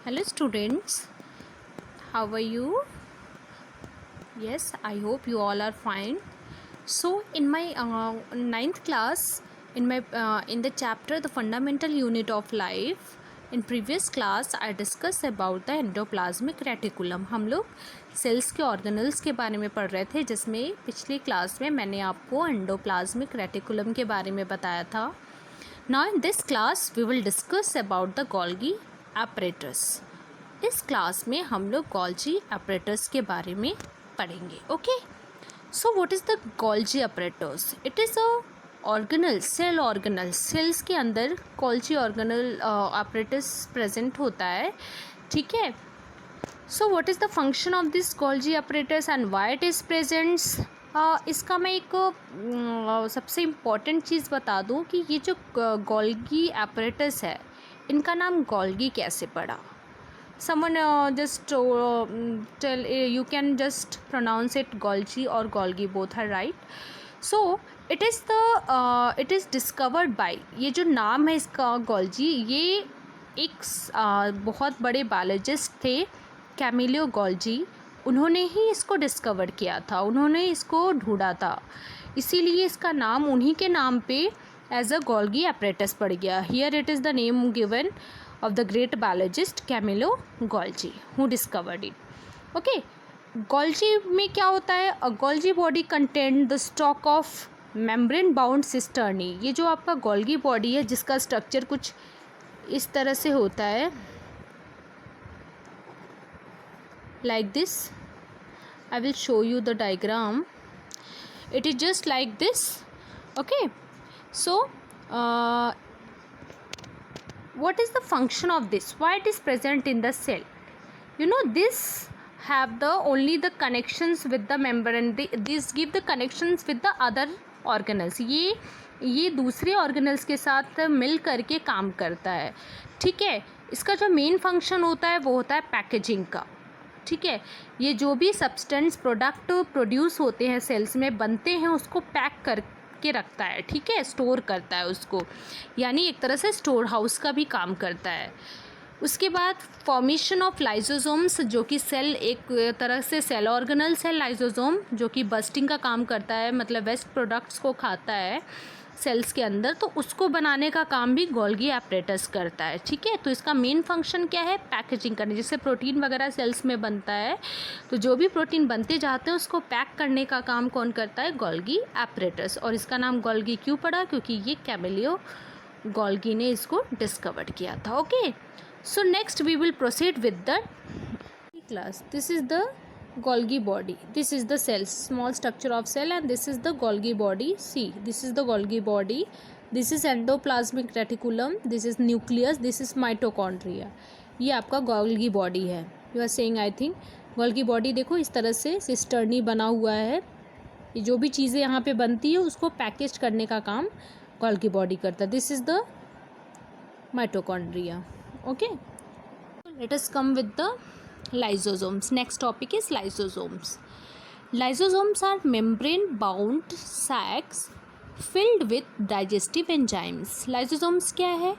Hello students, how are you? Yes, I hope you all are fine. So in my ninth class, in the chapter the fundamental unit of life, in previous class I discussed about the endoplasmic reticulum. हम लोग sales के organelles के बारे में पढ़ रहे थे, जिसमें पिछली क्लास में मैंने आपको एंडोप्लाज्मिक रेटिकुलम के बारे में बताया था. Now in this class we will discuss about the Golgi apparatus. इस क्लास में हम लोग Golgi apparatus के बारे में पढ़ेंगे. Okay, so what is the Golgi apparatus? It is a organelle, cell organelle. Cells के अंदर Golgi ऑर्गेनल apparatus प्रेजेंट होता है. ठीक है. सो what is the function of this Golgi apparatus and why it is presents? इसका मैं एक सबसे इम्पॉर्टेंट चीज़ बता दूं कि ये जो Golgi apparatus है, इनका नाम Golgi कैसे पड़ा. Someone just tell, you can just pronounce it Golgi or Golgi, both are right. So it is discovered by, ये जो नाम है इसका Golgi, ये एक बहुत बड़े बायोलॉजिस्ट थे कैमिलो गोल्जी. उन्होंने ही इसको डिस्कवर किया था, उन्होंने इसको ढूंढा था, इसीलिए इसका नाम उन्हीं के नाम पे एज अ Golgi apparatus पड़ गया. Here it is the name given of the great biologist Camillo Golgi who discovered it. Okay, Golgi में क्या होता है? A Golgi body contain the stock of membrane bound cisternae. ये जो आपका Golgi body है, जिसका स्ट्रक्चर कुछ इस तरह से होता है, like this. I will show you the diagram. It is just like this. Okay, so what is the function of this? Why it is present in the cell? You know, this have the only the connections with the membrane. This give the connections with the other organelles. ये दूसरे organelles के साथ मिल करके काम करता है. ठीक है. इसका जो मेन फंक्शन होता है वो होता है पैकेजिंग का. ठीक है. ये जो भी सब्सटेंस प्रोडक्ट प्रोड्यूस होते हैं सेल्स में, बनते हैं, उसको पैक कर के रखता है. ठीक है. स्टोर करता है उसको, यानी एक तरह से स्टोर हाउस का भी काम करता है. उसके बाद फॉर्मेशन ऑफ लाइसोसोम्स, जो कि सेल एक तरह से सेल ऑर्गेनल्स है. लाइसोसोम जो कि बस्टिंग का काम करता है, मतलब वेस्ट प्रोडक्ट्स को खाता है सेल्स के अंदर, तो उसको बनाने का काम भी Golgi apparatus करता है. ठीक है. तो इसका मेन फंक्शन क्या है? पैकेजिंग करने. जैसे प्रोटीन वगैरह सेल्स में बनता है, तो जो भी प्रोटीन बनते जाते हैं उसको पैक करने का काम कौन करता है? Golgi apparatus. और इसका नाम Golgi क्यों पड़ा? क्योंकि ये कैमिलो Golgi ने इसको डिस्कवर किया था. Okay, so next we will proceed with the class. This is the Golgi body. This is the cells, small structure of cell, and this is the Golgi body. See, this is the Golgi body. This is endoplasmic reticulum. This is nucleus. This is mitochondria. ये आपका Golgi body है. You are saying, I think Golgi body देखो इस तरह से cisternae बना हुआ है. ये जो भी चीज़ें यहाँ पे बनती है उसको पैकेज करने का काम Golgi body करता है. This is the mitochondria. Okay. Let us come with the lysosomes. Next topic is lysosomes. Lysosomes are membrane bound sacs filled with digestive enzymes. Lysosomes क्या है?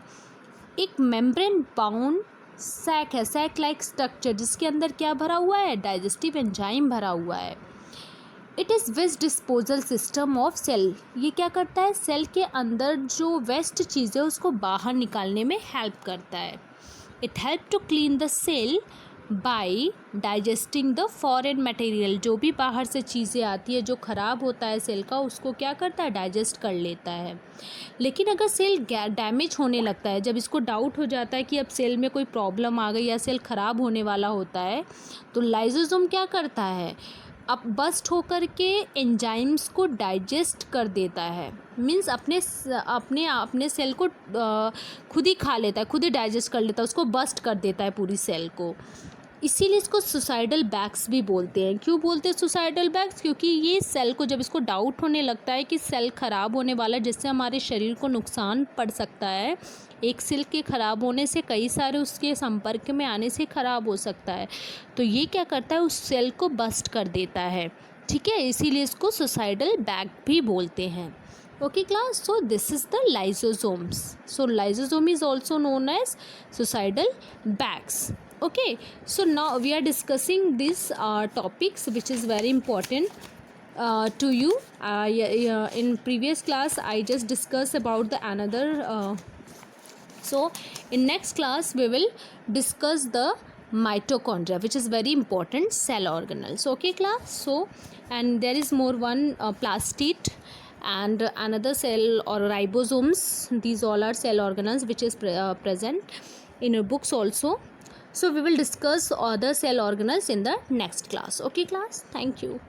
एक membrane bound sac है, sac like structure, जिसके अंदर क्या भरा हुआ है? डाइजेस्टिव एंजाइम भरा हुआ है. It is waste disposal system of cell. ये क्या करता है? सेल के अंदर जो वेस्ट चीज़ें उसको बाहर निकालने में हेल्प करता है. It help to clean the cell by digesting the foreign material. जो भी बाहर से चीज़ें आती है, जो ख़राब होता है सेल का, उसको क्या करता है? डाइजेस्ट कर लेता है. लेकिन अगर सेल डैमेज होने लगता है, जब इसको डाउट हो जाता है कि अब सेल में कोई प्रॉब्लम आ गई या सेल ख़राब होने वाला होता है, तो लाइसोसोम क्या करता है? अब बस्ट होकर के एंजाइम्स को डाइजेस्ट कर देता है. मीन्स अपने सेल को खुद ही खा लेता है, खुद ही डाइजेस्ट कर लेता है, उसको बस्ट कर देता है पूरी सेल को. इसीलिए इसको सुसाइडल बैग्स भी बोलते हैं. क्यों बोलते हैं सुसाइडल बैग्स? क्योंकि ये सेल को, जब इसको डाउट होने लगता है कि सेल ख़राब होने वाला है, जिससे हमारे शरीर को नुकसान पड़ सकता है, एक सेल के ख़राब होने से कई सारे उसके संपर्क में आने से ख़राब हो सकता है, तो ये क्या करता है? उस सेल को बस्ट कर देता है. ठीक है. इसीलिए इसको सुसाइडल बैग भी बोलते हैं. Okay class, so this is the lysosomes. So lysosome is also known as suicidal bags. Okay, so now we are discussing these topics which is very important to you. In previous class I just discussed about the another so in next class we will discuss the mitochondria, which is very important cell organelles. Okay class, so and there is more one plastid and another cell or ribosomes. These all are cell organelles which is present in your books also. So we will discuss other cell organelles in the next class. Okay class, thank you.